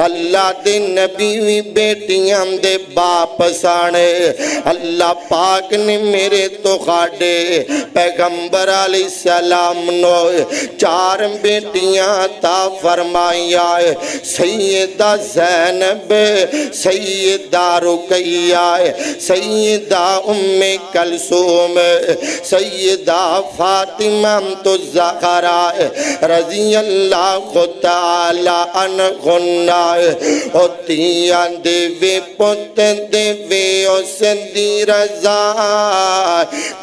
اللہ دے نبی وی بیٹیاں دے باپ سانے اللہ پاک نے میرے تو خاڑے پیغمبر علیہ السلام نو 4 بیٹیاں تا فرمایا سیدہ زینب سیدہ رقیہ سیدہ ام کلثوم سیدہ فاطمہ الزہرا رضی اللہ تعالی عنہن ہوتیاں دیوے پت دیوے اس دی رضا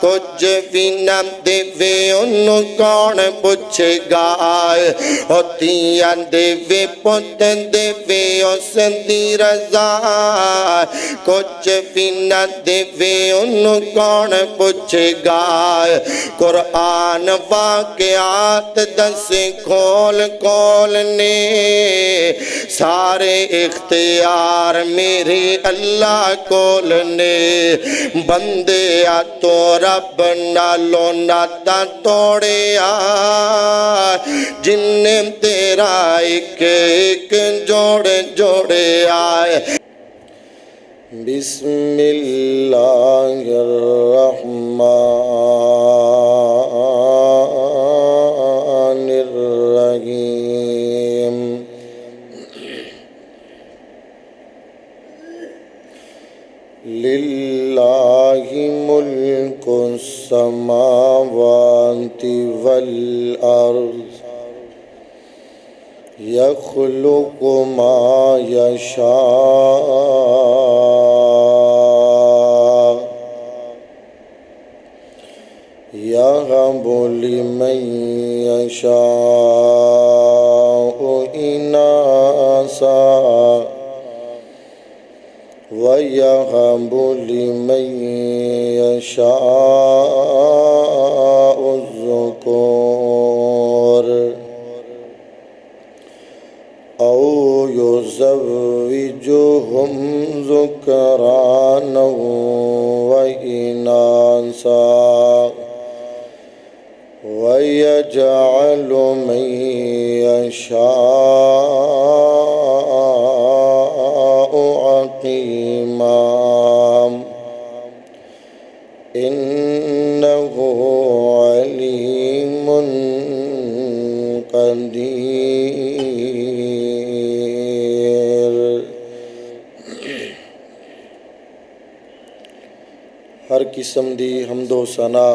کچھ بھی نہ دیوے انہوں کون پوچھے گا ہوتیاں دیوے پت دیوے اس دی رضا کچھ بھی نہ دیوے انہوں کون پوچھے گا قرآن واقعات دس کھول کھول نے سارے اختیار میرے اللہ کول نے بندے تو رب نالو ناتا توڑے جن نے تیرا ایک ایک جوڑے جوڑے آئے بسم اللہ الرحمن الرحیم للہ ملک السماوات والارض یخلق ما یشاء یہب لمن یشاء اناسا وَيَهَبُ لِمَن يَشَاءُ الذُّكُورَ أَوْ يُزَوِّجُهُمْ ذُكْرَانًا وَإِنَاثًا وَيَجْعَلُ مَن يَشَاءُ عَقِيمًا إِنَّهُ عَلِيمٌ قدیر۔ ہر قسم دی حمد و ثنا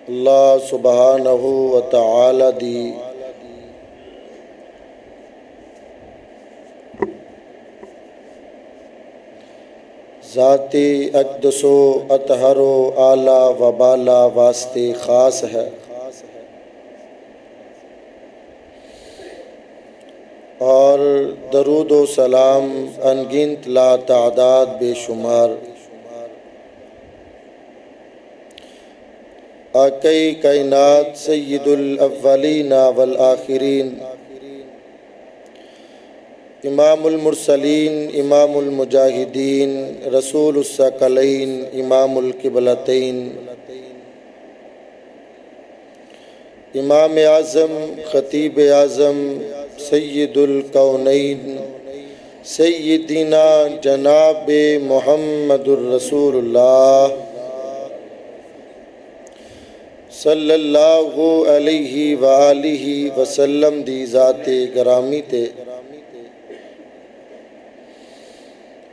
اللہ سبحانہ و تعالی دی ذاتی اقدس و اطہر و اعلیٰ و بالا واسطے خاص ہے اور درود و سلام انگنت لا تعداد بے شمار آقائی کائنات سید الاولین والآخرین امام المرسلین امام المجاہدین رسول الثقلین امام القبلتین امام اعظم خطیب اعظم سید الکونین سیدنا جناب محمد الرسول اللہ صلی اللہ علیہ وآلہ وسلم دی ذات گرامی تے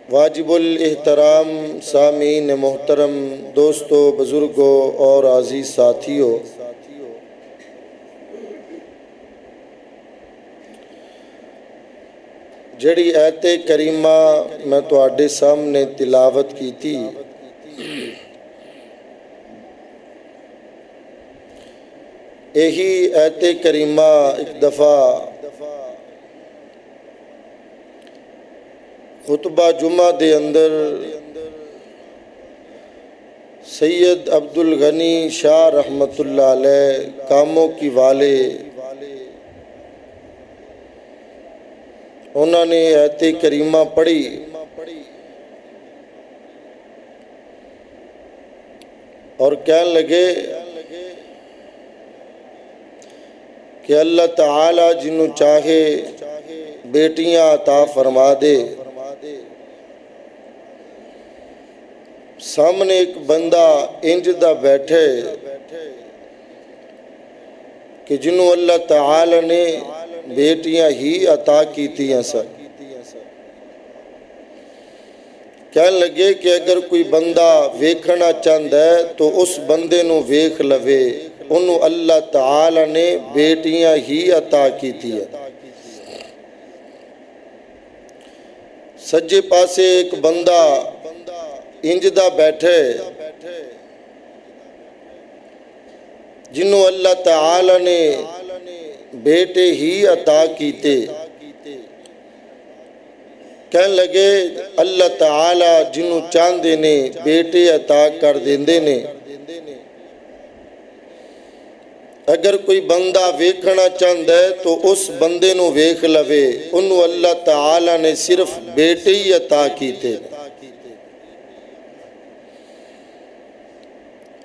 واجب الاحترام سامعین محترم دوستو بزرگوں اور عزیز ساتھیوں، جڑی ایت کریمہ میں تواڈے سامنے تلاوت کی تھی یہی ایت کریمہ ایک دفعہ خطبہ جمعہ دے اندر سید عبدالغنی شاہ رحمت اللہ علیہ کاموں کی والے انہوں نے ایت کریمہ پڑھی اور کہنے لگے کہ اللہ تعالی جنوں چاہے بیٹیاں عطا فرما دے۔ سامنے ایک بندہ انج دا بیٹھے کہ جنوں اللہ تعالی نے بیٹیاں ہی عطا کیتیاں سن۔ کہنے لگے کہ اگر کوئی بندہ ویکھنا چاہتا ہے تو اس بندے نو ویکھ لوے، انہوں اللہ تعالی نے بیٹیاں ہی عطا کیتی ہے۔ سجے پاسے ایک بندہ انجدہ بیٹھے جنہوں اللہ تعالی نے بیٹے ہی عطا کیتے۔ کہنے لگے اللہ تعالی جنہوں چاندے نے بیٹے عطا کر دیندے نے۔ اگر کوئی بندہ ویکھنا چاہتا ہے تو اس بندے نو ویکھ لوے، انہوں اللہ تعالی نے صرف بیٹے ہی عطا کیتے۔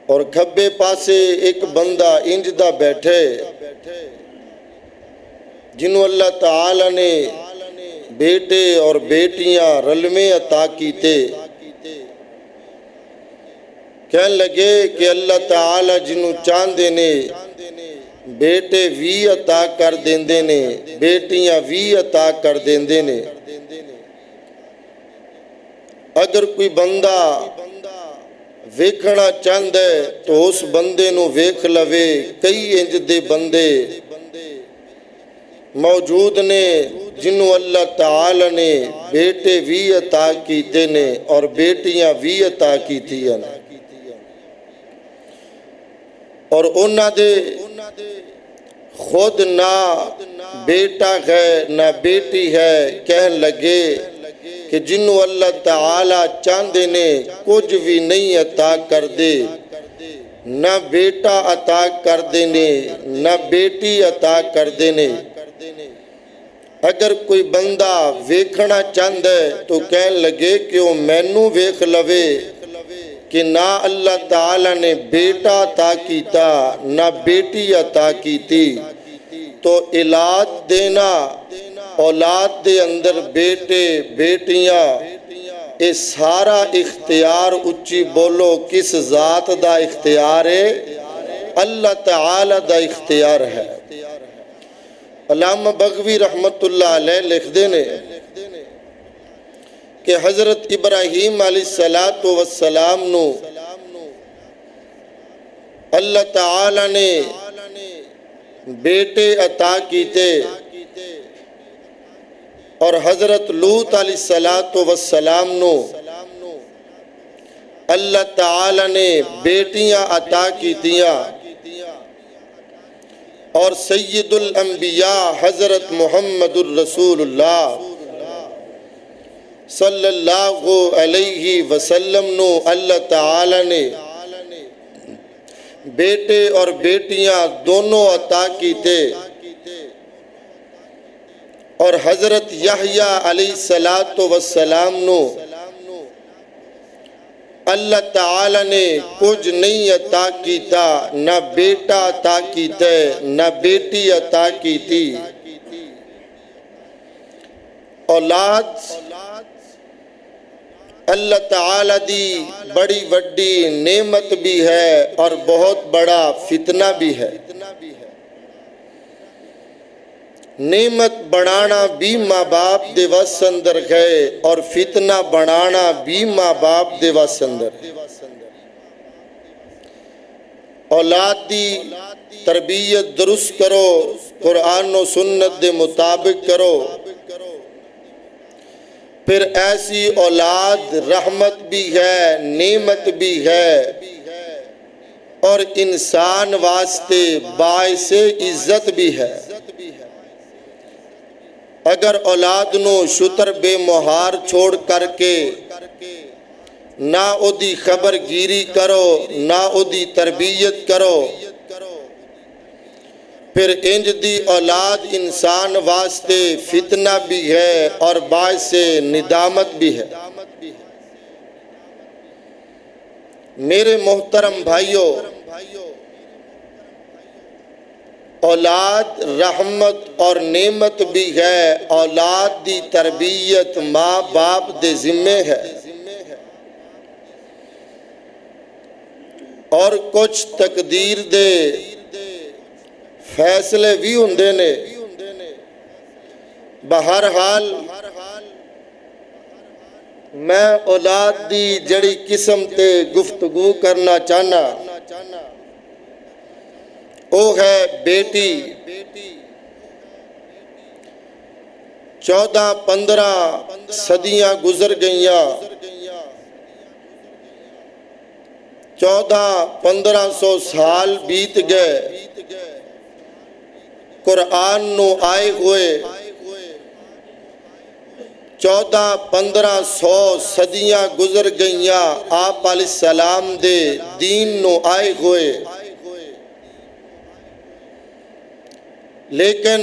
اور کھبے پاسے ایک بندہ انجدہ بیٹھے جنہوں اللہ تعالی نے بیٹے اور بیٹیاں رلمے عطا کیتے۔ کہنے لگے کہ اللہ تعالی جنہوں چاندے نے بیٹے وی عطا کر دیندے نے، بیٹیاں وی عطا کر دیندے نے۔ اگر کوئی بندہ ویکھنا چاہتا ہے تو اس بندے نو ویکھ لوے، کئی انج دے بندے موجود نے جنہوں اللہ تعالی نے بیٹے وی عطا کیتے نے اور بیٹیاں وی عطا کیتی ہیں، اور انہاں دے خود نہ بیٹا ہے نہ بیٹی ہے۔ کہن لگے کہ جنہوں اللہ تعالی چاندے نے کچھ بھی نہیں عطا کر دے، نہ بیٹا عطا کر دینے نہ بیٹی عطا کر دینے۔ اگر کوئی بندہ ویکھنا چاہتا ہے تو کہن لگے کہ وہ مینوں ویکھ لوے کہ نہ اللہ تعالی نے بیٹا عطا کیتا نہ بیٹی عطا کیتی۔ تو اولاد دینا، اولاد دے اندر بیٹے بیٹیاں، اے سارا اختیار اچھی بولو کس ذات دا اختیار ہے؟ اللہ تعالی دا اختیار ہے۔ علامہ بغوی رحمت اللہ علیہ لکھ دینے کہ حضرت ابراہیم علیہ السلام نو اللہ تعالی نے بیٹے عطا کیتے، اور حضرت لوط علیہ السلام نو اللہ تعالی نے بیٹیاں عطا کیتیاں، اور سید الانبیاء حضرت محمد الرسول اللہ صلی اللہ علیہ وسلم نو اللہ تعالی نے بیٹے اور بیٹیاں دونوں عطا کیتے، اور حضرت یحییٰ علیہ السلام نو اللہ تعالی نے کچھ نہیں عطا کیتا، نہ بیٹا عطا کیتا نہ بیٹی عطا کیتی۔ اولاد اللہ تعالی دی بڑی وڈی نعمت بھی ہے اور بہت بڑا فتنہ بھی ہے۔ نعمت بنانا بھی ماں باپ دے وس اندر ہے اور فتنہ بنانا بھی ماں باپ دے وس اندر۔ اولاد دی تربیت درست کرو، قرآن و سنت دے مطابق کرو، پھر ایسی اولاد رحمت بھی ہے، نعمت بھی ہے، اور انسان واسطے باعث عزت بھی ہے۔ اگر اولاد نو شتر بے مہار چھوڑ کر کے نہ او دی خبر گیری کرو، نہ او دی تربیت کرو، پھر انج دی اولاد انسان واسطے فتنہ بھی ہے اور باعث ندامت بھی ہے۔ میرے محترم بھائیوں، اولاد رحمت اور نعمت بھی ہے، اولاد دی تربیت ماں باپ دے ذمے ہے، اور کچھ تقدیر دے فیصلے بھی ہوندے نے۔ بہرحال میں اولاد دی جڑی قسم تے گفتگو کرنا چاہنا وہ ہے بیٹی۔ 14-15 صدیاں گزر گئیاں، 1400-1500 سال بیت گئے، قرآن نو آئے ہوئے 1400-1500 صدیاں گزر گئیاں، آپ علیہ السلام دے دین نو آئے ہوئے، لیکن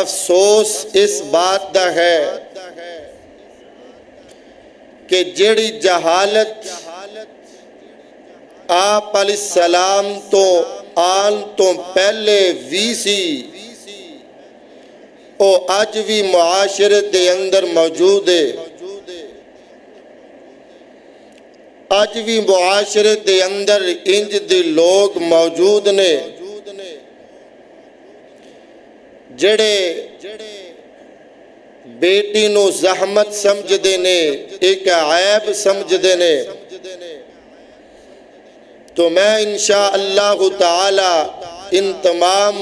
افسوس اس بات دا ہے کہ جڑی جہالت آپ علیہ السلام تو آن تو پہلے وی سی، او آج بھی معاشرے دے اندر موجود ہے۔ آج بھی معاشرے دے اندر انج دے لوگ موجود نے جڑے بیٹی نو زحمت سمجھ دینے، ایک عیب سمجھ دینے۔ تو میں انشاءاللہ تعالی ان تمام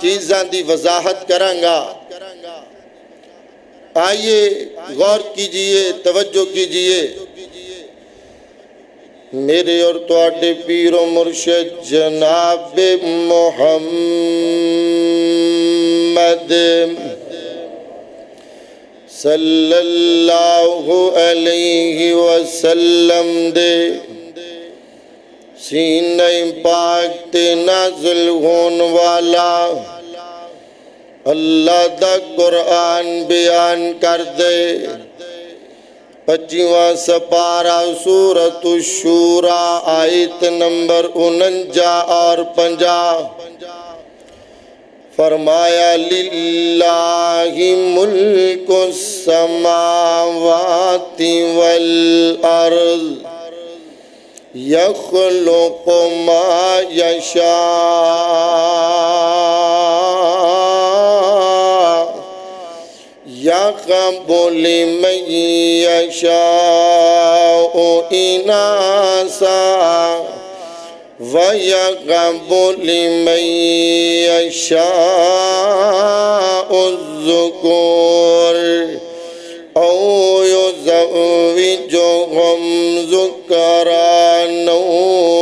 چیزاں دی وضاحت کرانگا۔ آئیے غور کیجئے، توجہ کیجئے۔ میرے اور تواڈے پیر و مرشد جناب محمد صلی اللہ علیہ وسلم دے سینہ پاک تے نازل ہون والا اللہ دا قرآن بیان کر دے۔ 25واں سپارہ سورۃ الشورى آیت نمبر 49 اور 50، فرمایا للہ ملک السماوات والارض یخلق ما یشاء یغب لمن یشاء اناسا وَيَغَبُ لِمَن يَشَاءُ الذُّكُورَ أَوْ يُزَوِّجُهُمْ ذُكْرَانًا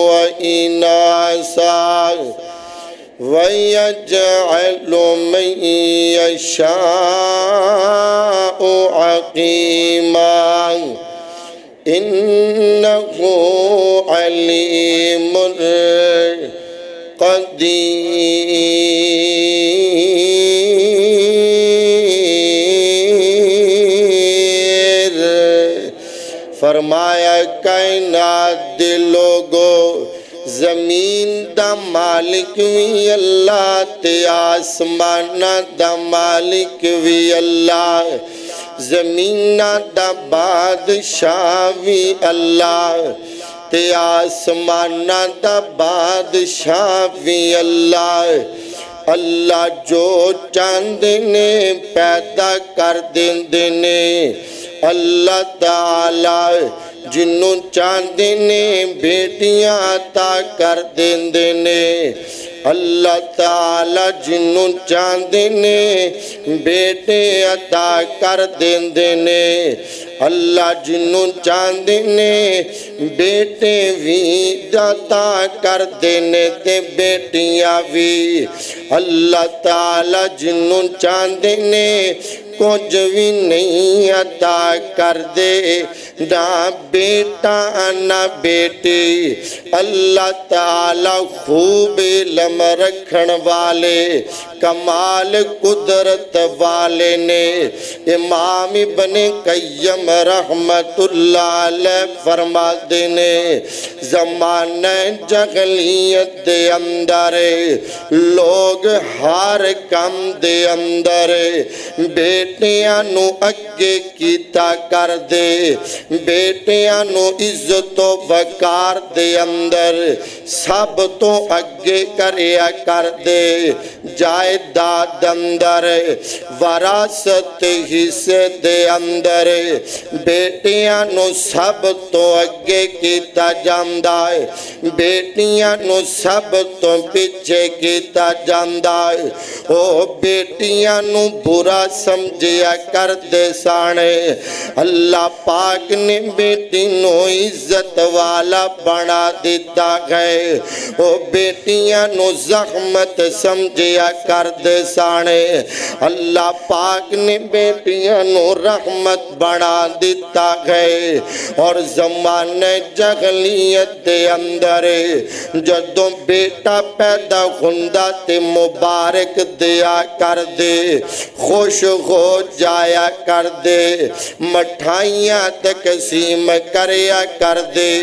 وَإِنَاثًا وَيَجْعَلُ مَن يَشَاءُ عَقِيمًا إِنَّهُ علیم قدیر۔ فرمایا کائنات دے لوگو، زمین دا مالک بھی اللہ تے آسمان دا مالک بھی اللہ، زمین دا بادشاہ بھی اللہ تے آسمان دا بادشاہ بھی اللہ۔ اللہ جو چاندنے پیدا کر دینے، اللہ تعالی جنوں چاندنے بیٹیاں عطا کر دینے، اللہ تعالی جنوں چاندنے بیٹے عطا کر دینے، اللہ جنوں چاندنے بیٹے بھی عطا کر دینے تے بیٹیاں بھی، اللہ تعالی جنوں چاندنے کچھ بھی نہیں عطا کر دے نہ بیٹا نہ بیٹی، اللہ تعالیٰ خوب علم رکھن والے کمال قدرت والے نے امام ابن قیم رحمت اللہ علیہ فرما دینے زمانہ جاہلیت دے اندر لوگ ہر کم دے اندر بیٹیاں نو اگے کیتا کر دے، بیٹیاں نو عزت و وقار دے اندر سب تو اگے کریا کر دے، جائیداد اندر وراثت حصے دے اندر بیٹیاں نو سب تو اگے کیتا جاندا ہے، بیٹیاں نو سب تو پیچھے کیتا جاندا ہے۔ او بیٹیاں نو برا سمجھیا کر دے سانے، اللہ پاک نے بیٹی نو عزت والا بنا دیتا ہے۔ او بیٹیاں نو زحمت سمجھیا کر دے سانے، اللہ پاک نے بیٹیاں نو رحمت بنا دیتا ہے۔ اور زمانے جاہلیت دے اندر جدوں بیٹا پیدا ہوندا تے مبارک دیا کر دے، خوش ہو جایا کر دے، مٹھائیاں تقسیم کریا کر دے۔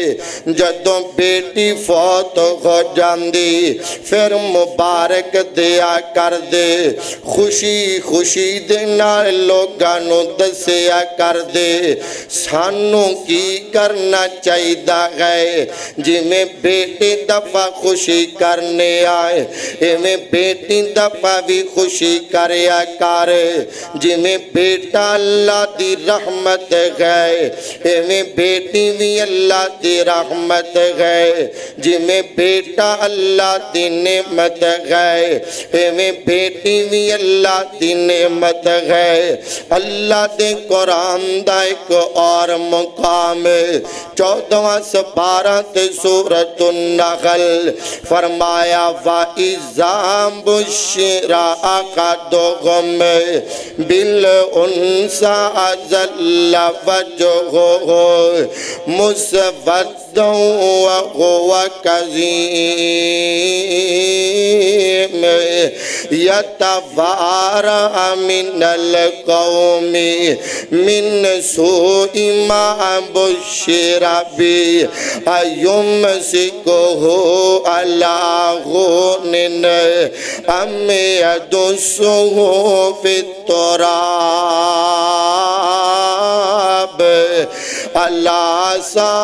جدوں بیٹی فوت ہو جاندی پھر مبارک دیا کر دے، خوشی خوشی دے نال لوگاں نو دسیا کر دے۔ سانوں کی کرنا چاہیدا ہے، جی میں بیٹی دفعہ خوشی کرنے آئے میں بیٹی دفعہ بھی خوشی کریا کر، جی میں بیٹا اللہ دی رحمت ہے میں بیٹی بھی اللہ دی رحمت ہے، جی میں بیٹا اللہ دی نعمت ہے میں بیٹی بھی اللہ دی نعمت ہے۔ اللہ دے قرآن دا ایک اور مقام 14واں سپارہ تے سورۃ النحل فرمایا وَإِذَا بُشِّرَ أَحَدُهُم بِالْأُنثىٰ ظَلَّ وَجْهُهُ مُسْوَدًّا وَهُوَ كَظِيمٌ يَتَوَارَىٰ مِنَ الْقَوْمِ مِنْ سُوءِ مَا بُشِّرَ بِهِ أَيُمْسِكُهُ عَلَىٰ هُونٍ أَمْ يَدُسُّهُ فِي التُّرَابِ أَلَا سَاءَ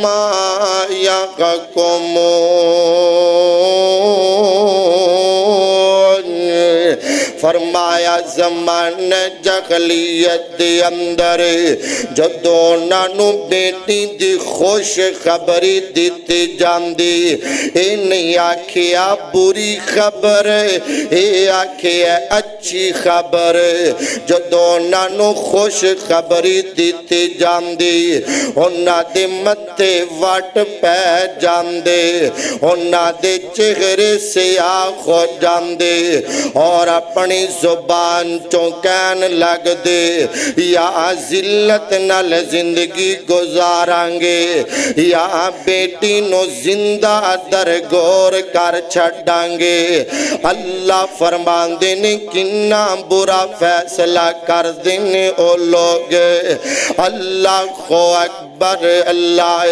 مَا يَحْكُمُونَ۔ فرمایا زمانہ جاہلیت دے اندر جدوں نانو بیٹی دی خوش خبری دیتی جاندی، اے نہیں آکھیا بری خبر، اے آکھیا اچھی خبر۔ جدوں نانو خوش خبری دیتی جاندی انہاں دے متے وٹ پہ جاندے، انہاں دے چہرے سیاہ ہو جاندے اور اپنی زبان چوں کہن لگ دے یا ذلت نال زندگی گزاریں گے یا بیٹی نو زندہ درگور کر چھڑیں گے۔ اللہ فرمان دینے کنا برا فیصلہ کر دینے او لوگ۔ اللہ خو اکبر اللہ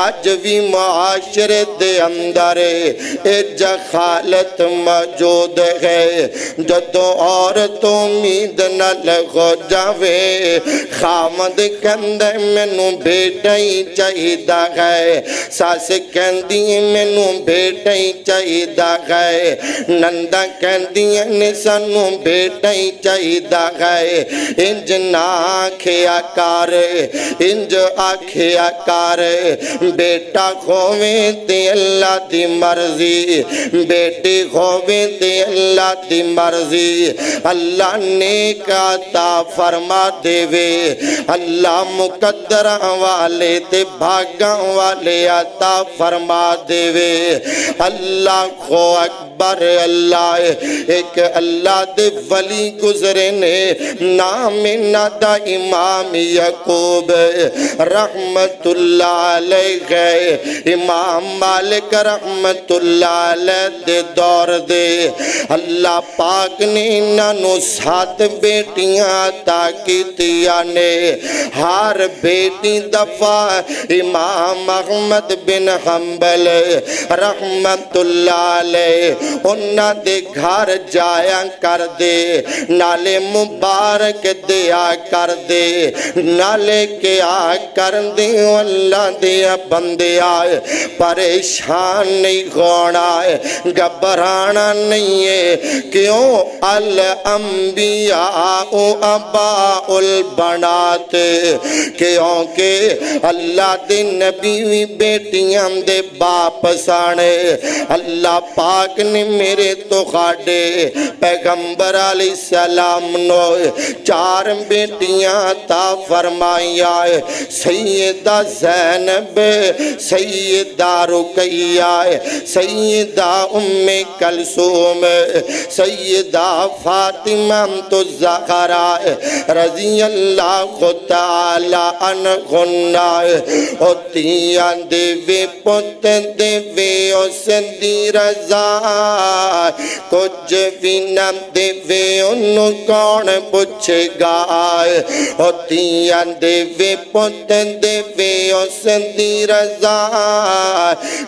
آج بھی معاشرے دے اندر اے جخالت موجود ہے، جدو عورت امید نہ لگو جاوے خامد کندے مینوں بیٹا ہی چاہیدا ہے، ساس کہندی مینوں بیٹا ہی چاہیدا ہے، نندا کہندی نے سانوں بیٹا ہی چاہیدا ہے۔ انج نہ آکھیا کار، انج آکھیا کار، بیٹا کھوویں تے اللہ دی مرضی، بیٹی کھوویں تے اللہ دی مرضی، اللہ نیک عطا فرما دے وے، اللہ مقدر والے تے بھاگاں والے عطا فرما دے وے۔ اللہ کو اکبر پیغمبر اللہ ایک اللہ دے ولی گزرے نے نام ندا امام یعقوب رحمت اللہ علیہ امام مالک رحمت اللہ علیہ دے دور دے اللہ پاک نے انہوں 7 بیٹیاں عطا کیتیاں نے ہر بیٹی دفعہ امام احمد بن حنبل رحمت اللہ علیہ انہاں دے گھر جایا کر دے نالے مبارک دیا کر دے نالے کیا کر دے اللہ دیا بندے آئے پریشان نہیں ہونا ہے گھبرانا نہیں ہے کیوں الانبیاء اباء البنات کیونکہ اللہ دے نبی بیٹیاں دے باپ سانے اللہ پاک نے میرے تو خاڑے پیغمبر علیہ السلام نو 4 بیٹیاں عطا فرمائیا سیدہ زینب سیدہ رقیہ سیدہ ام کلثوم سیدہ فاطمہ الزہرا رضی اللہ تعالی عنہن ہوتیاں دیوے پت دیوے اس دی رضا کچھ بھی نہ دیوے انہوں کون پوچھے گا ہوتیاں دیوے پت دیوے اس دی رضا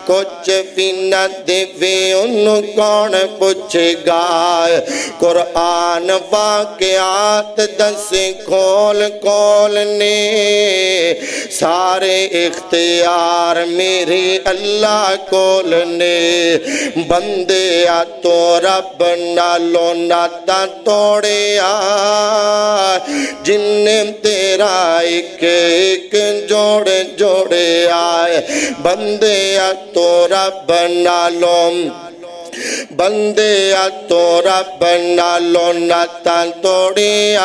کچھ بھی نہ دیوے انہوں کون پوچھے گا قرآن واقعات دس کھول کھول نے سارے اختیار میرے اللہ کول نے بندے تو رب نالو ناتا توڑے جن تیرا ایک ایک جوڑے جوڑے آئے بندے تو رب نالو بندے تو رب نالو ناتا توڑے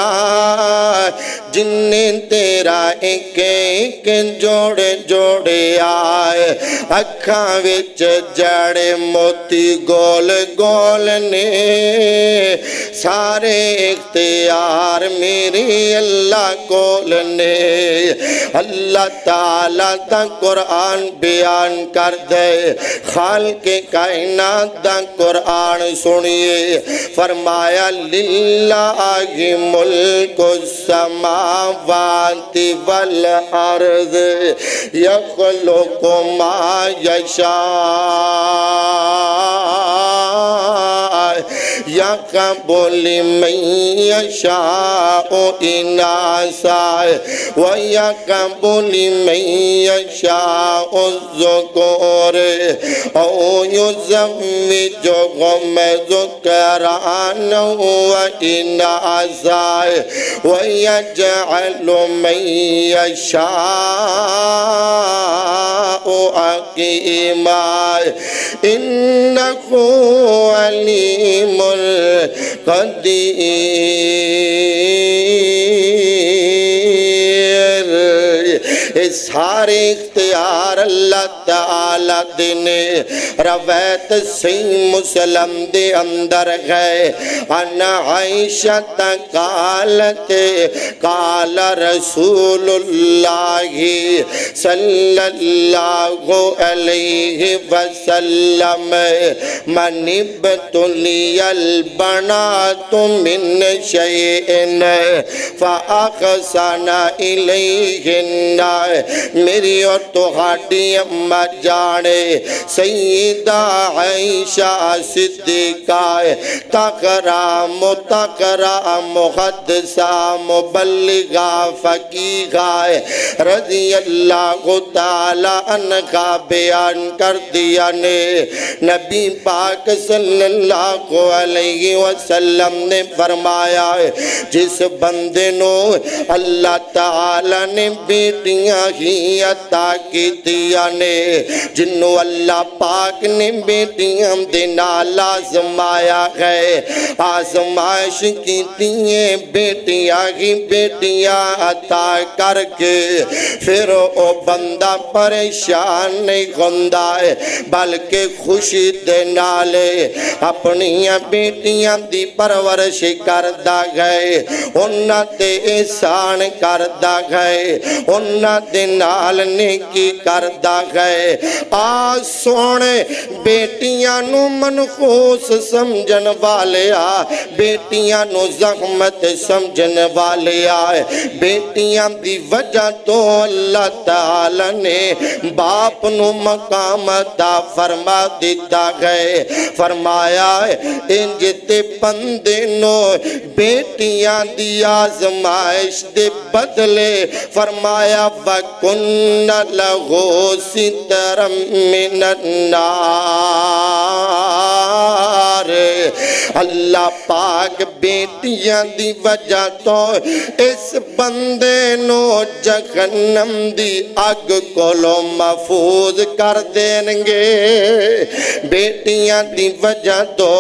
جن تیرا ایک ایک جوڑے جوڑے آئے اکھاں وچ جڑے موتی گول گول نے سارے اختیار میرے اللہ کول نے اللہ تعالیٰ تا قرآن بیان کر دے خالق کائنات دا قرآن سنیے فرمایا للہ ملک السماوات والارض یخلق ما یشاء یقبل من یشاء اناسا ویقبل من یشاء الذکور او یزوجہم ذکرانا واناسا ویجعل من یشاء عقیما انکو علیم قدیر سارے اختیار اللہ تعالیٰ دینے روایت صحیح مسلم دے اندر گئے انا عائشہ قالت قال رسول اللہ صلی اللہ علیہ وسلم من ابتلی البنات من شیئن فاخسن الیہن میری اور تہاڈی اماں جانے سیدہ عائشہ صدیقہ تقرا متقرا محدثہ مبلغہ فقیہہ رضی اللہ تعالی عنہ بیان کر دیا نے نبی پاک صلی اللہ علیہ وسلم نے فرمایا جس بندے نو اللہ تعالی نے بیٹیاں ہی عطا کیتیاں نے جنہوں اللہ پاک نے بیٹیاں دے نالا آزمایا گئے آزمائش کی تیئے بیٹیاں ہی بیٹیاں عطا کر کے پھر او بندہ پریشان نہیں ہوندہ ہے بلکہ خوشی دے نالے اپنی بیٹیاں دی پرورش کردہ گئے انہاں تے احسان کردہ گئے انہاں دے نال نیکی کردہ گئے سونے بیٹیاں نو منخوص سمجھن والے بیٹیاں نو زحمت سمجھن والے بیٹیاں دی وجہ تو اللہ تعالی نے باپ نو مقام عطا فرما دیتا گئے فرمایا انج تے بندے نو بیٹیاں دی آزمائش دے بدلے فرمایا وَكُنَّ لَهُ سِتْرًا مِّنَ النَّارِ اللہ پاک بیٹیاں دی وجہ تو اس بندے نو جہنم دی اگ کولو محفوظ کر دیں گے بیٹیاں دی وجہ تو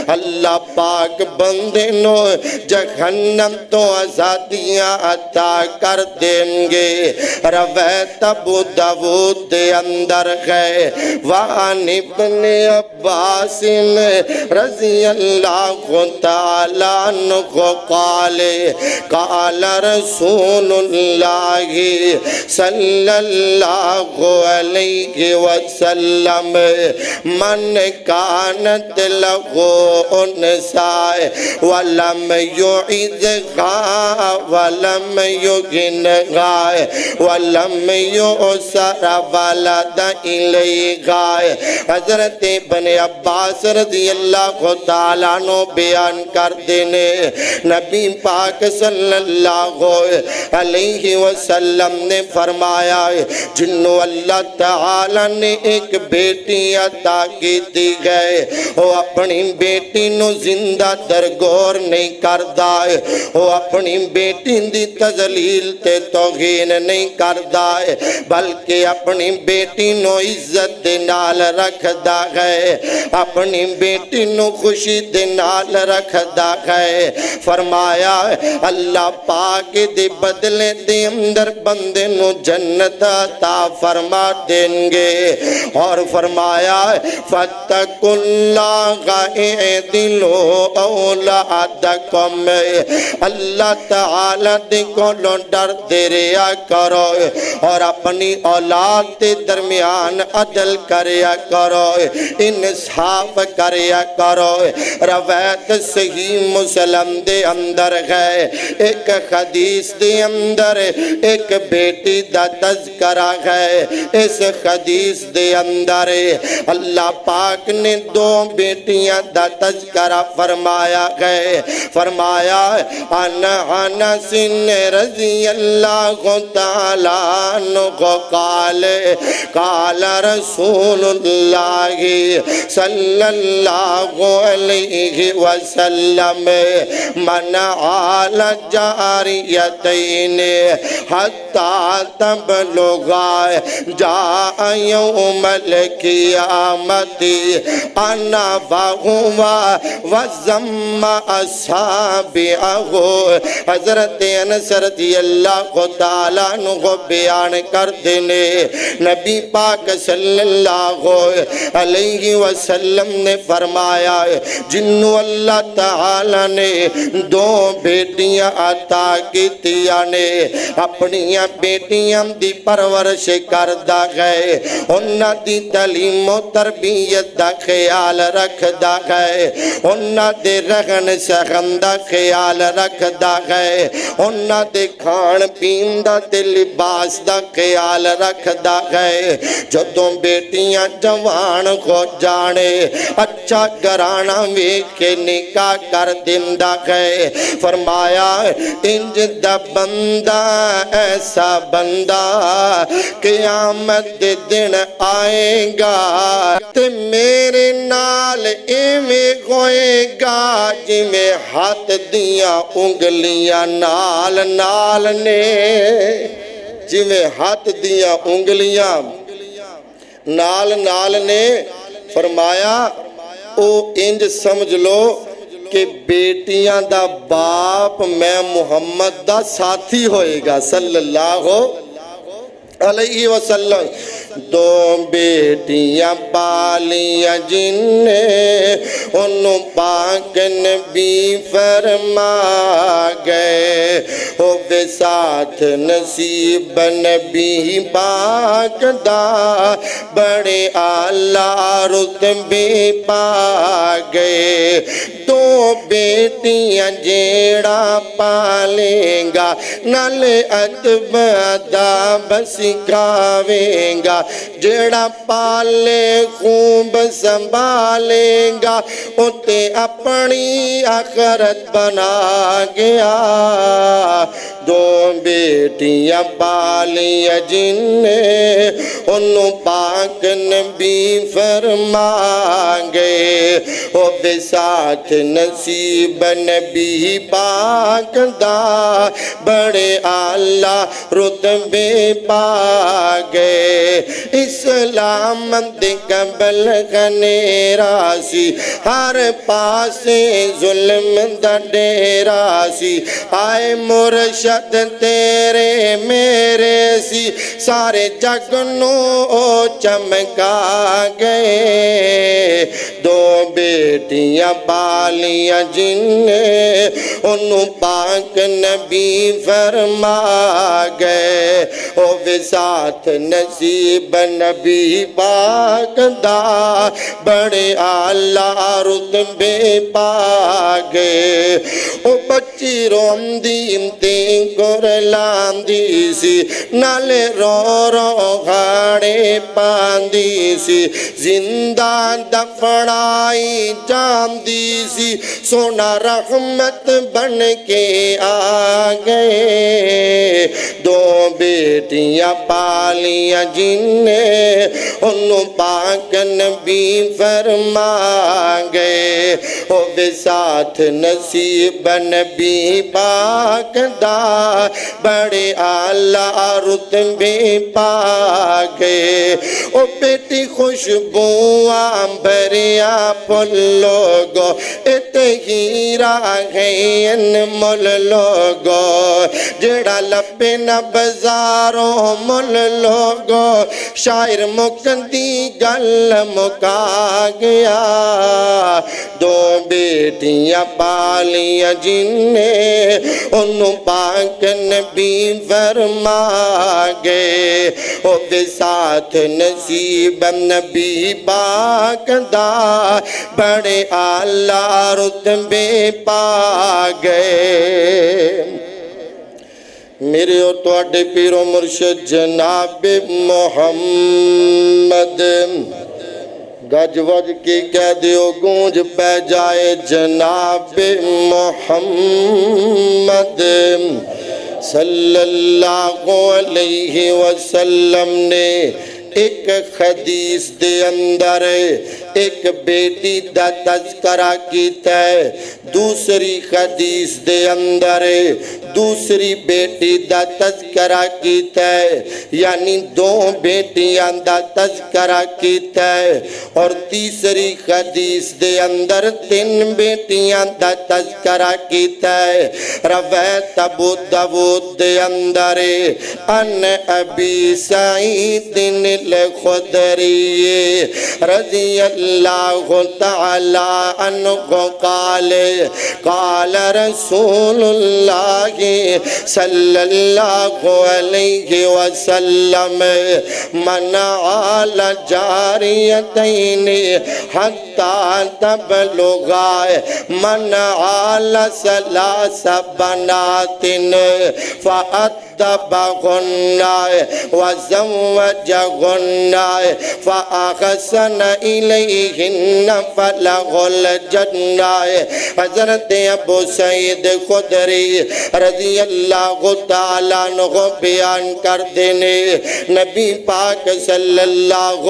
اللہ پاک بندے نو جہنم تو آزادیاں عطا کر دیں گے روایت ابو داود دے اندر گئے وعن ابن عباس رضی اللہ تعالیٰ عنہ قال قال رسول اللہ صلی اللہ علیہ وسلم من کانت لہو انساء ولم یعیدغا ولم یغنغا ولم یعسر ولد الیغا حضرت ابن عباس رضی اللہ تعالیٰ عنہ بیان کر دینے نبی پاک صلی اللہ علیہ وسلم نے فرمایا جنہوں اللہ تعالیٰ نے ایک بیٹی عطا کی دی گئے وہ اپنی بیٹی نو زندہ درگور نہیں کردہ وہ اپنی بیٹی دی تذلیل تے توہین نہیں کردہ بلکہ اپنی بیٹی نو عزت دے نال رکھ دا گئے اپنی بیٹی نو خوشی دے نال رکھ دا گئے فرمایا اللہ پاک دے بدلے دے اندر بندے نو جنت عطا فرما دیں گے اور فرمایا فَاتَّقُوا اللَّهَ اعْدِلُوا أَوْلَادَكُمْ اللہ تعالیٰ دے کولوں ڈر دے ریا کرو اور اپنی اولاد دے درمیان عدل کریا کرو انصاف کریا کرو روایت صحیح مسلم دے اندر ہے ایک حدیث دے اندر ایک بیٹی دا تذکرہ ہے اس حدیث دے اندر اللہ پاک نے دو بیٹیاں دا تذکرہ فرمایا گئے فرمایا انس رضی اللہ تعالیٰ عنہ قال قال رسول اللہ صلی اللہ علیہ وسلم من عال جاریتین حتی تبلغا جاء یوم القیامت انا وہوا وزم اصحابعہ حضرت انس رضی اللہ تعالیٰ عنہ بیان کر دینے نبی پاک صلی اللہ علیہ وسلم نے فرمایا جنہوں اللہ تعالیٰ نے دو بیٹیاں عطا کی نے اپنی بیٹیاں دی پرورش کردہ گئے انہاں دی تعلیم و تربیت دا خیال رکھ دا گئے انہاں دے رہن سہن دا خیال رکھ دا گئے انہاں دے کھان پین دا تے لباس دا خیال رکھ دا گئے جدوں بیٹیاں جوان ہو جانے اچھا گرانا ویکھ کے نکاح کر دیندا گئے فرمایا انج دا بندہ ایسا بندہ قیامت دے دن آئے گا تے میرے نال ایویں ہوئے گا جی میں ہاتھ دیاں انگلیاں نال نال نے جی میں ہاتھ دیاں انگلیاں نال نال نے فرمایا او انج سمجھ لو کہ بیٹیاں دا باپ میں محمد دا ساتھی ہوئے گا صلی اللہ علیہ وسلم دو بیٹیاں پالیاں جن نے انہوں پاک نبی فرما گئے ہوئے ساتھ نصیب نبی پاک دا بڑے اعلیٰ رتبے پا گئے دو بیٹیاں جیڑا پالیں گا نال ادب اداب سکھاویں گا جیڑا پالے خوب سنبھالیں گا اتے اپنی آخرت بنا گیا دو بیٹیاں پالیاں جن نے انہوں پاک نبی فرما گئے ہوئے ساتھ نصیب نبی پاک دا بڑے اعلیٰ رتبے پا گئے اسلام دے قبل غنیرا سی ہر پاسے ظلم دا ڈیرا سی آئے مرشد تیرے میرے سی سارے جگ نو چمکا گئے دو بیٹیاں پالیاں جن نے انہوں پاک نبی فرما گئے ہوئے ساتھ نصیب نبی پاک دا بڑے اعلیٰ رتبے پا گئے او بچی روندی تے گرلاندی سی نالے رو رو گھاڑے پاندی سی زندہ دفنائی جاندی سی سونا رحمت بن کے آ گئے دو بیٹیاں پالیاں جن نے انہوں پاک نبی فرما گئے ہوئے ساتھ نصیب نبی پاک دا بڑے اعلیٰ رتبے پا گئے او بیٹی خوشبو آمبریا پل لوگو اتہیرہ ہے انمول لوگو جڑا لپے نبزاروں مل لوگو شاعر مکندی گل مکا گیا دو بیٹیاں پالیاں جن نے انہوں پاک نبی فرما گئے ہوئے ساتھ نصیب نبی پاک دا بڑے اعلیٰ رتبے پا گئے میرے اور تواڈے پیر و مرشد جناب محمد گج وج کی کہہ دیو گونج پہ جائے جناب محمد صلی اللہ علیہ وسلم نے ایک حدیث دے اندر ایک بیٹی دا تذکرہ کیتا ہے دوسری حدیث دے اندر دوسری بیٹی دا تذکرہ کیتا ہے یعنی دو بیٹیاں دا تذکرہ کیتا ہے اور تیسری حدیث دے اندر تین بیٹیاں دا تذکرہ کیتا ہے روایت ابو داؤد دے اندر ان ابی سعید الخدری رضی اللہ تعالی عنہ قال قال رسول اللہ صلی اللہ علیہ وسلم من عال جاریتین حتی تبلغا من عال ثلاث بنات فأدبهن وزوجهن فأحسن إليهن فله الجنة حضرت ابو سعید خدری رضی اللہ تعالیٰ عنہ بیان کر دینے نبی پاک صلی اللہ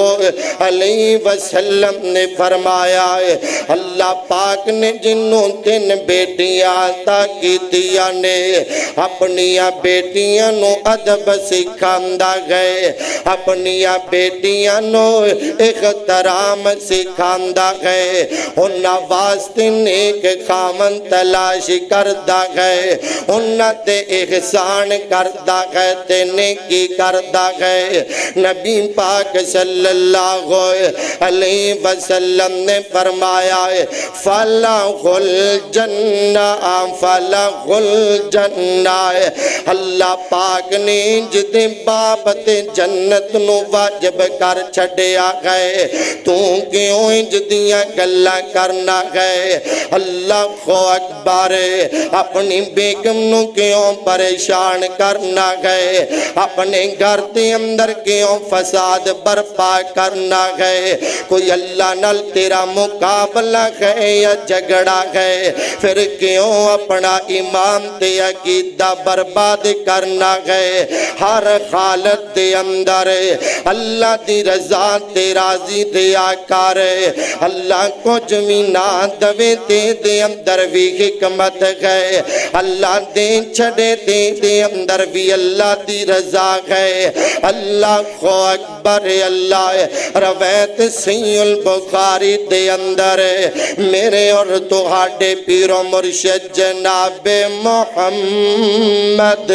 علیہ وسلم نے فرمایا فرمایا ہے اللہ پاک نے جنوں 3 بیٹیاں عطا کیتیاں نے اپنیاں بیٹیاں نو ادب سکھاندا گئے اپنیاں بیٹیاں نو احترام سکھاندا گئے انہاں واسطے نیک خامن تلاش کردا گئے انہاں تے احسان کردا گئے تے نیکی کردا گئے نبی پاک صلی اللہ علیہ وسلم نے فرمایا ہے فَلَغُ الْجَنَّةِ فَلَغُ الْجَنَّةِ اللہ پاک نے جدے بابت جنت نو واجب کر چھڑیا گئے تو کیوں جدیاں گلہ کرنا گئے اللہ اکبر اپنی بیگم نو کیوں پریشان کرنا گئے اپنے گھر دے اندر کیوں فساد برپا کرنا گئے کوئی اللہ نال تیرا مقابلہ گئے یا جھگڑا گئے پھر کیوں اپنا ایمان تے عقیدہ برباد کرنا گئے ہر حالت دے اندر اللہ دی رضا تے راضی دے آکار اللہ کو جمینہ دوے دے اندر بھی حکمت گئے اللہ دے چھڑے دے اندر بھی اللہ دی رضا گئے اللہ کو اکبر اللہ روایت صحیح البخاری دے اندر میرے اور تہاڈے پیر و مرشد جناب محمد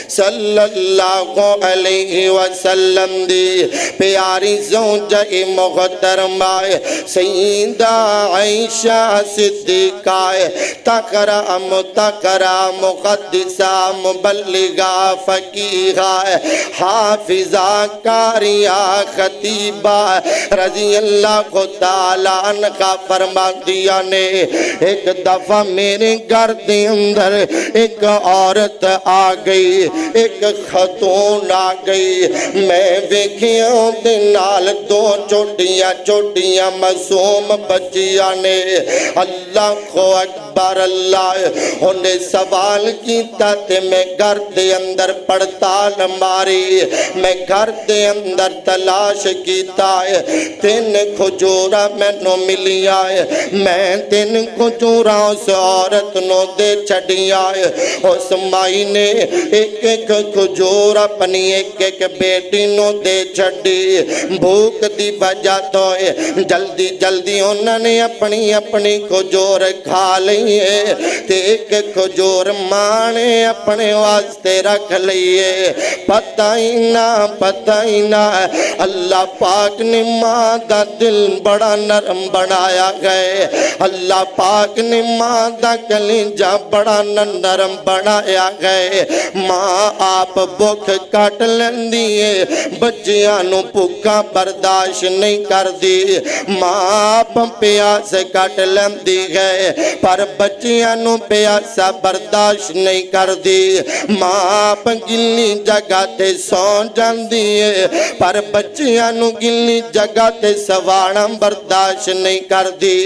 صلی اللہ علیہ وسلم دی پیاری زوجہ محترمہ سیدہ عائشہ صدیقہ تقرا متقرا مقدسہ مبلغہ فقیہہ حافظہ قاریہ خطیبہ رضی اللہ تعالیٰ عنہ فرما دیا نے ایک دفعہ میرے گھر دے اندر ایک عورت آ گئی ایک خاتون آ گئی میں ویکھیاں دے نال 2 چھوٹیاں معصوم بچیاں نے اللہ کو اکبر اللہ انہیں سوال کیتا تے میں گھر دے اندر پڑتال ماری میں گھر دے اندر تلاش کیتا ہے 3 کھجورا میں نو ملیا ہے میں 3 کھجورا اس عورت نو دے چھڑیا ہے اس مائی نے ایک کھجور اپنی ایک بیٹی نو دے چھڑی بھوک دی وجہ تو جلدی انہوں نے اپنی کھجور کھا لئیے تے ایک کھجور ماں نے اپنے واسطے رکھ لئیے پتہ ہی نہ اللہ پاک نے ماں دا دل بڑا نرم بنایا گئے اللہ پاک نے ماں دا کلیجہ بڑا نرم بنایا گئے ماں آپ بھوک کٹ لیندی بچیاں نو بھوکا برداشت نہیں کر دی ماں آپ پیاس کٹ لیندی گئے پر بچیاں نو پیاسا برداشت نہیں کر دی ماں آپ گلی جگہ تے سو جاندی پر بچیاں نو گلی جگہ تے سوانا برداشت نہیں کر دی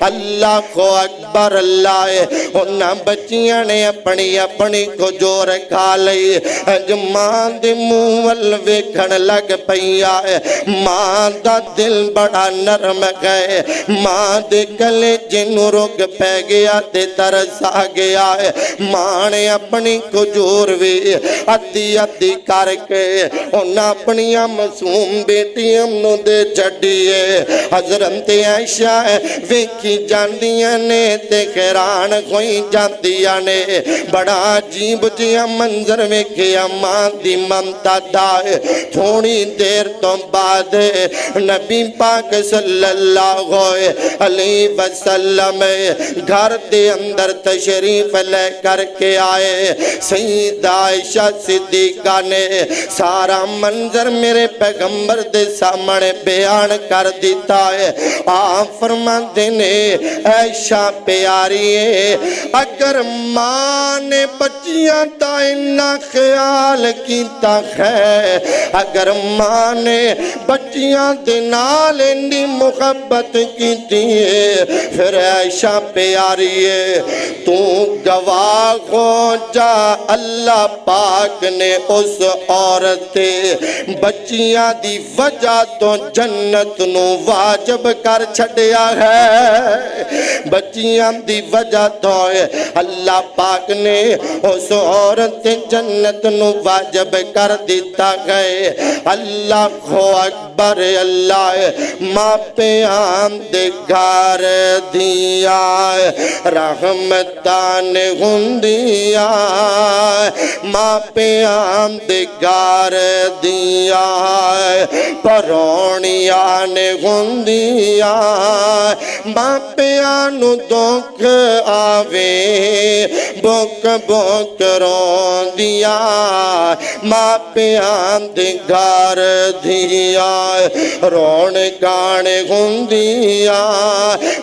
اللہ کو اکبر اللہ انہاں بچیاں نے اپنی کھجور کھا لئی اج ماں دے منہ ول ویکھن لگ پیا ماں دا دل بڑا نرم گئے ماں دے گلے جنوں رگ پہ گیا تے ترس آ گیا ماں نے اپنی کھجور بھی ادھی کر کے انہاں اپنی معصوم بیٹیاں نو دے چھڈیے حضرت عائشہ ویکھی جاندیاں نے تے حیران ہوئی جاندیاں نے بڑا عجیب جہا منظر ویکھیا ماں دی ممتا دا تھوڑی دیر تو بعد نبی پاک صلی اللہ علیہ وسلم گھر دے اندر تشریف لے کر کے آئے سیدہ عائشہ صدیقہ نے سارا منظر میرے پیغمبر دے سامنے بیان کر دیتا ہے آپ فرماتے نے عائشہ پیاری ہے اگر ماں نے بچیاں دا انہا خیال کیتا ہے اگر ماں نے بچیاں دے نال انہی محبت کیتی ہے پھر عائشہ پیاری کریے تو گواہ ہو جا اللہ پاک نے اس عورت بچیاں دی وجہ تو جنت نو واجب کر چھڑیا ہے بچیاں دی وجہ تو اللہ پاک نے اس عورت جنت نو واجب کر دیتا گئے اللہ کو اکبر اللہ ماں پیام دے گھر دیا رحمتان ہندیا ماں پیام دے گھر دیا پرونیان ہندیا ماں پیانو دکھ آوے بک بک رون دیا ماں پیان دے گھر دیا رون گانے ہندیا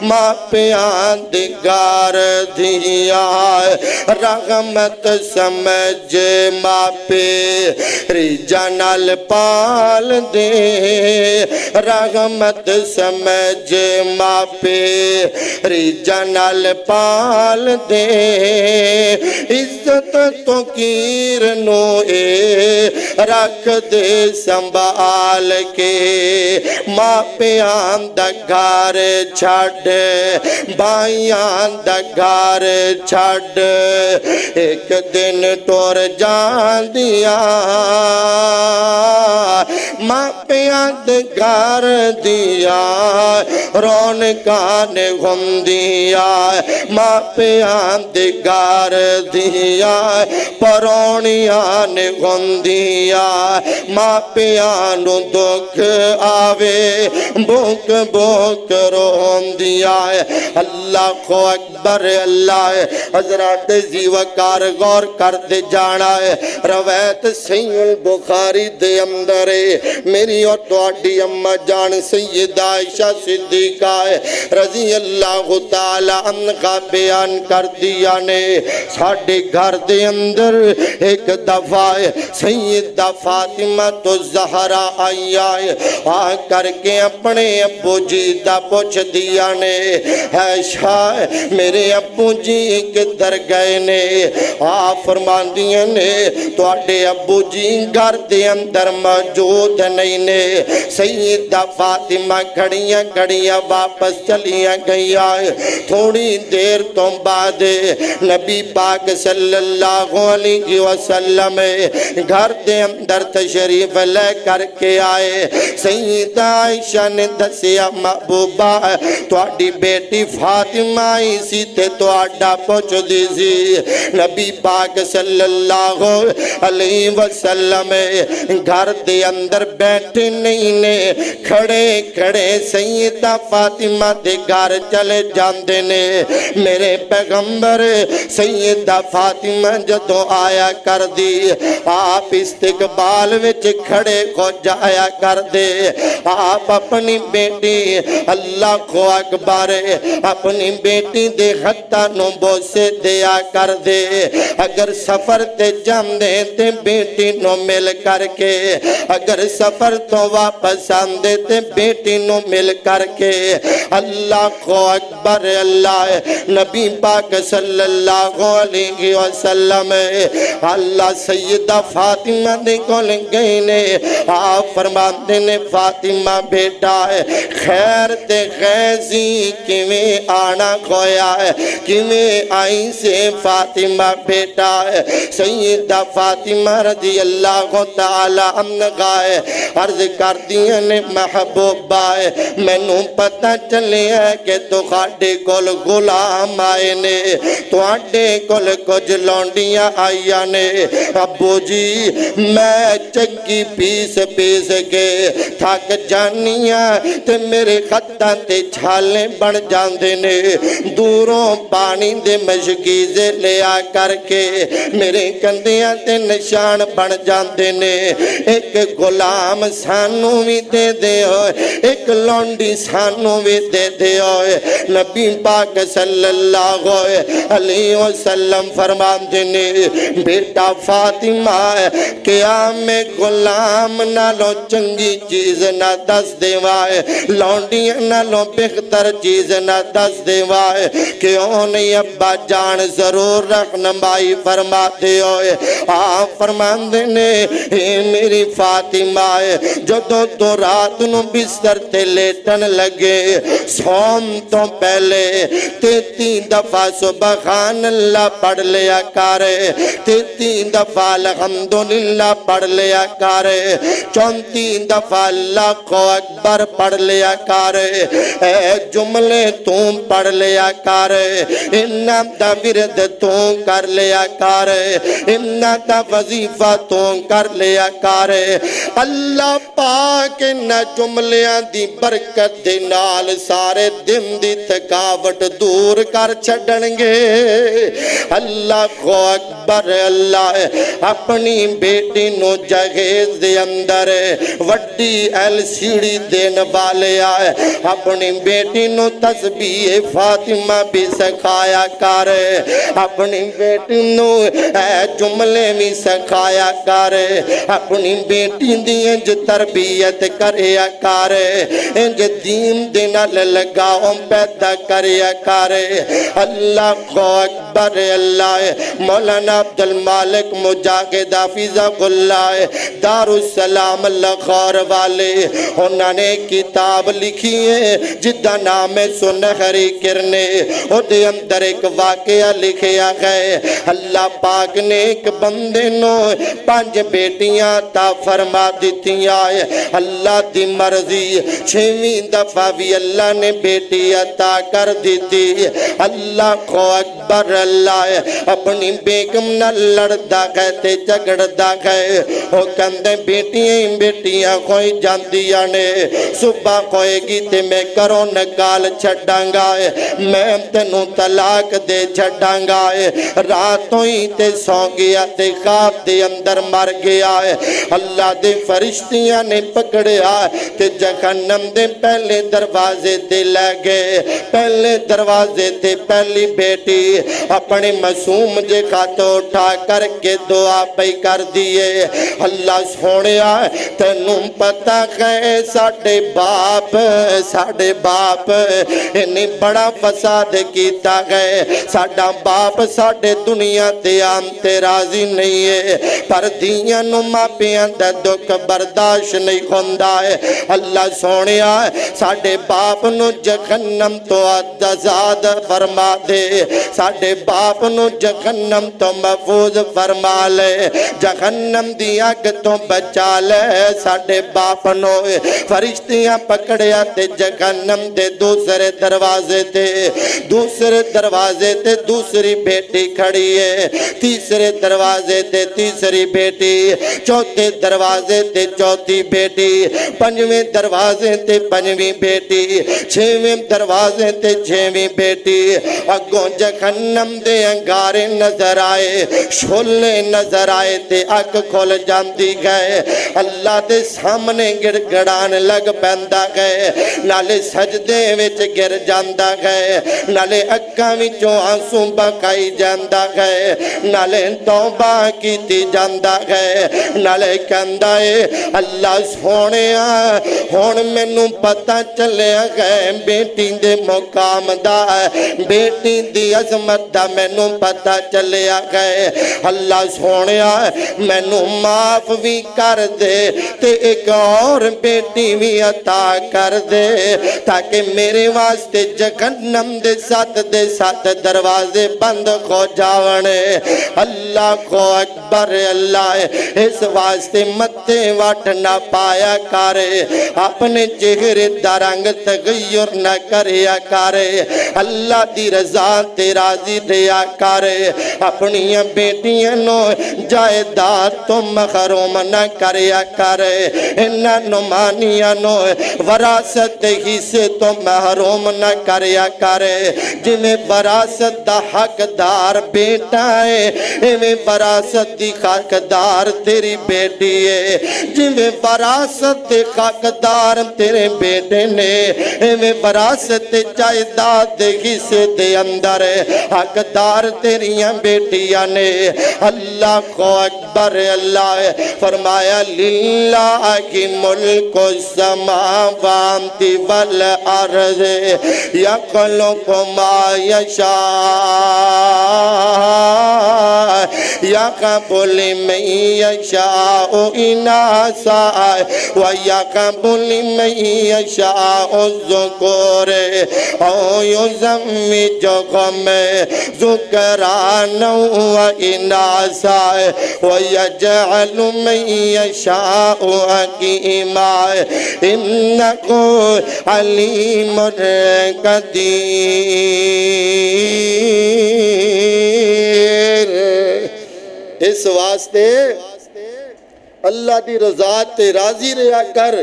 ماں پیان دے گھر دیا رحمت سمجھ ماں پہ رجنال پال دے رحمت سمجھ ماں پہ رجنال پال دے عزت تو کیرنو رکھ دے سنبھال کے ماں پیان دا گھر چھڑ بائیاں دا گھر چھڑ ایک دن ٹور جان دیا ماں پیان دا گھر دیا رونقان غم دیا ماں پیان دا گھر دیا پرونیان غم دیا ماں پیانو دکھ آوے بھوک بھوک رون دیا اللہ کو اکبر اللہ حضرات زیوکار غور کر دے جانا ہے روایت صحیح البخاری دے اندر میری اور توڑی اممہ جان سیدہ عائشہ صدیقہ رضی اللہ تعالی عنہ بیان کر دیا نے ساڑھے گھر دے اندر ایک دفعہ سیدہ فاطمہ تو زہرہ آئی آئے آ کر کے اپنے ابو جی دا پوچھ دیا نے عائشہ میرے ابو جی کدھر گئے نے فرمان دیا نے تو آڑے ابو جی گھر دے اندر موجود نہیں نے سیدہ فاطمہ کھڑیاں کھڑیاں واپس چلیاں گئی آئے تھوڑی دیر تو بعد نبی پاک صلی اللہ علیہ وسلم گھر دے اندر تشریف لے کر کے آئے سیدہ عائشہ نے دسیا محبوبہ تو آڑی بیٹی فاطمہ اسی تے تو آڑا پوچھ دیزی نبی پاک صلی اللہ علیہ وسلم گھر دے اندر بیٹھے نہیں نے کھڑے کھڑے سیدہ فاطمہ دے گھر چلے جاندے نے میرے پیغمبر سیدہ فاطمہ جدو آیا کر دی آپ استقبال وچ کھڑے کو جایا کر دے آپ اپنی بیٹی اللہ کو اکبر اپنی بیٹی دے خطہ نو بوسے دیا کر دے اگر سفر تے جام دے تے بیٹی نو مل کر کے اگر سفر تو واپس آندے تے بیٹی نو مل کر کے اللہ کو اکبر اللہ نبی پاک صلی اللہ علیہ وسلم اللہ سیدہ فاطمہ دے کول گئی نے آپ فرماتے نے فاطمہ بیٹا ہے خیر تے خیزی کیویں آنا کھویا ہے کیویں آئی سے فاطمہ بیٹا ہے سیدہ فاطمہ رضی اللہ تعالی عنہ ہے عرض کر دیا نے محبوبہ ہے میں نو پتہ چلے ہے کہ تو خاڑے کول غلام آئے نے تو آڑے کول کچھ لونڈیاں آئیا نے ابو جی میں چگی پیس پیس کے تھاک جانیاں تے میرے خطہ تے چھالیں بڑھ جاندے نے دوروں پانی دے مشکیزے لے آ کر کے میرے کندیاں تے نشان بڑھ جاندے نے ایک غلام سانو بھی دے دے ہوئے ایک لونڈی سانو بھی دے دے ہوئے نبی پاک صلی اللہ علیہ وسلم فرماندے نے بیٹا فاطمہ قیام غلام نالو چنگی چیز نہ دس دیوائے لونڈیاں نالو بہتر چیز نہ دس دیوائے کیوں نہیں ابا جان ضرور رہنمائی فرماتے ہوئے آپ فرماندے نے میری فاطمہ جو تو رات نو بستر تے لیٹن لگے سوم تو پہلے 33 دفعہ سبحان اللہ پڑھ لیا کرے 33 دفعہ الحمدللہ پڑھ لیا کرے 34 دفعہ اللہ اکبر پڑھ لیا کرے اے جملے تم پڑھ لیا کرے انہاں دا ورد تم کر لیا کرے انہاں دا وظیفہ تم کر لیا کرے اللہ پاک نہ جملیاں دی برکت دے نال سارے دن دی تھکاوٹ دور کر چھڑنگے اللہ کو اکبر اللہ اپنی بیٹی نو جہیز دے اندر وڈی ایل سی ڈی دین والے آئے اپنی بیٹی نو تسبیح فاطمہ بھی سکھایا کرے اپنی بیٹی نو اے جملے بھی سکھایا کرے اپنی بیٹی دی انج تربیت کریا کرے انج دین دینال لگاؤں پیدا کریا کرے اللہ کو اکبر اللہ مولانا عبدالمالک مجاہد حافظہ اللہ دار السلام اللہ خور والے انہوں نے کتاب لکھی ہے جدہ نام سنہری کرنے اور دے اندر ایک واقعہ لکھیا ہے اللہ پاک نے ایک بندے نو 5 بیٹیاں تا فرما دیتی آئے اللہ دی مرضی 6ویں دفعہ بھی اللہ نے بیٹی عطا کر دیتی اللہ کو اکبر اللہ اپنی بیگم نہ لڑدا گئے تے جگڑدا گئے وہ کندے بیٹیاں کوئی جاندیاں نے صبح کوئے گی تے میں کرو نکال چھڑاں گا میں تنوں طلاق دے چھڑاں گا راتوں ہی تے سو گیا تے خواب دے اندر مر گیا اللہ دے فرشتیاں نے پکڑیا تے جہنم دے پہلے دروازے تے لے گئے پہلے دروازے تے پہلی بیٹی اپنے معصوم جے خاتو اٹھا کر کے دعا پئی کر دیئے اللہ سونیا تینوں پتہ ہے ساڑھے باپ انہیں بڑا فساد کیتا گئے ساڑھا باپ ساڑھے دنیا تے آمتے راضی نہیں ہے پر دیاں نو ماپیاں دا دکھ برداشت نہیں کھندا ہے اللہ سونیا ساڑھے باپ نو جہنم تو آزاد فرما دے ساڑھے باپ نو جہنم تو محفوظ فرما لے جہنم دی آگ تو بچا لے ساڑھے باپ نو فرشتیاں پکڑیا تے جہنم دے دوسرے دروازے تے دوسری بیٹی کھڑی ہے تیسرے دروازے تے تیسری بیٹی چوتھے دروازے تے چوتھی بیٹی پنجویں دروازے تے پنجویں بیٹی چھویں دروازے تے چھویں بیٹی اگوں جہنم دے انگارے نظر آئے شولے نظر آئے تے اک کھول جاندی گئے اللہ دے سامنے گڑ گڑان لگ پیندا گئے نالے سجدے وچ گر جاندا گئے نالے اکاں وچوں آنسو بکائی جاندا گئے نالے توبہ کیتی جاندا گئے نالے کہندا ہے اللہ سونیا ہن مینوں پتہ چلیا گئے بیٹی دے مقام دا بیٹی دی عظمت دا مینوں پتہ چلیا گئے اللہ سونیا مینوں معاف بھی کر دے تے ایک اور بیٹی بھی عطا کر دے تاکہ میرے واسطے جہنم دے سات دروازے بند ہو جاونے اللہ کو اکبر اللہ اس واسطے متے واٹ نہ پایا کرے اپنے چہرے دا رنگ تغیر نہ کریا کرے اللہ دی رضا تیرا راضی رہا کر اپنی بیٹیاں نو جائیداد تو محروم نہ کریا کر انہاں نمانیاں نو وراثت حصے تو محروم نہ کریا کر جنہیں وراثت دا حقدار بیٹا ہے ایویں وراثت دی حقدار تیری بیٹی ہے جنہیں وراثت دی حقدار تیرے بیٹے نے ایویں وراثت جائیداد دے حصے دے اندر حقدار تیریاں بیٹیاں نے اللہ کو اکبر اللہ فرمایا للہ کی ملک السماوات والارض یخلق ما یشاء یہب لمن یشاء اناثا ویہب لمن یشاء الذکور او یزوجہم ذکرانا واناثا ویجعل من یشاء حکیما انہ علیم قدیر اس واسطے اللہ دی رضا تے راضی رہا کر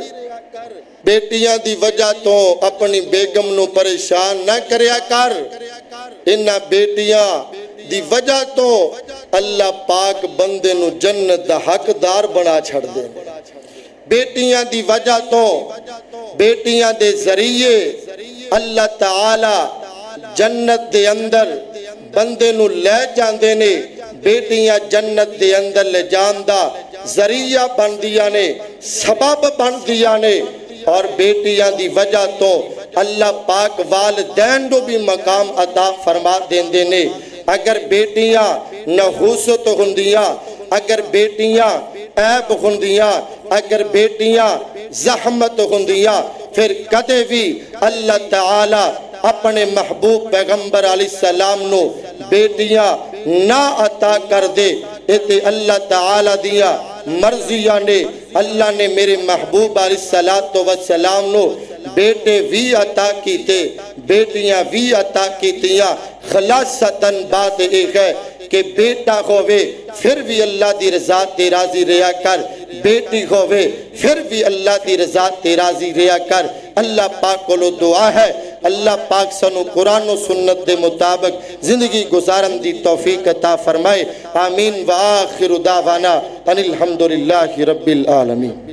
بیٹیاں دی وجہ تو اپنی بیگم نو پریشان نہ کریا کر انہاں بیٹیاں دی وجہ تو اللہ پاک بندے نو جنت دا حقدار بنا چھڑ دے بیٹیاں دی وجہ تو بیٹیاں دے ذریعے اللہ تعالی جنت دے اندر بندے نو لے جاندے نے بیٹیاں جنت دے اندر لے جاندہ ذریعہ بن دیا نے سبب بن دیا نے اور بیٹیاں دی وجہ تو اللہ پاک والدین کو بھی مقام عطا فرما دیندے نے اگر بیٹیاں نحوست ہندیاں اگر بیٹیاں عیب ہندیاں اگر بیٹیاں زحمت ہندیاں پھر کدے بھی اللہ تعالی اپنے محبوب پیغمبر علیہ السلام نو بیٹیاں نہ عطا کر دے اتے اللہ تعالی دیا مرضیہ نے اللہ نے میرے محبوب علیہ السلام نو بیٹے بھی عطا کیتے بیٹیاں بھی عطا کیتیاں خلاصتاً بات ایک ہے کہ بیٹا ہوئے پھر بھی اللہ دی رضا تے راضی رہا کر بیٹی ہوئے پھر بھی اللہ دی رضا تے راضی رہا کر اللہ پاک کو لو دعا ہے اللہ پاک سنو قرآن و سنت دے مطابق زندگی گزارن دی توفیق عطا فرمائے آمین وآخر دعوانا ان الحمدللہ رب العالمین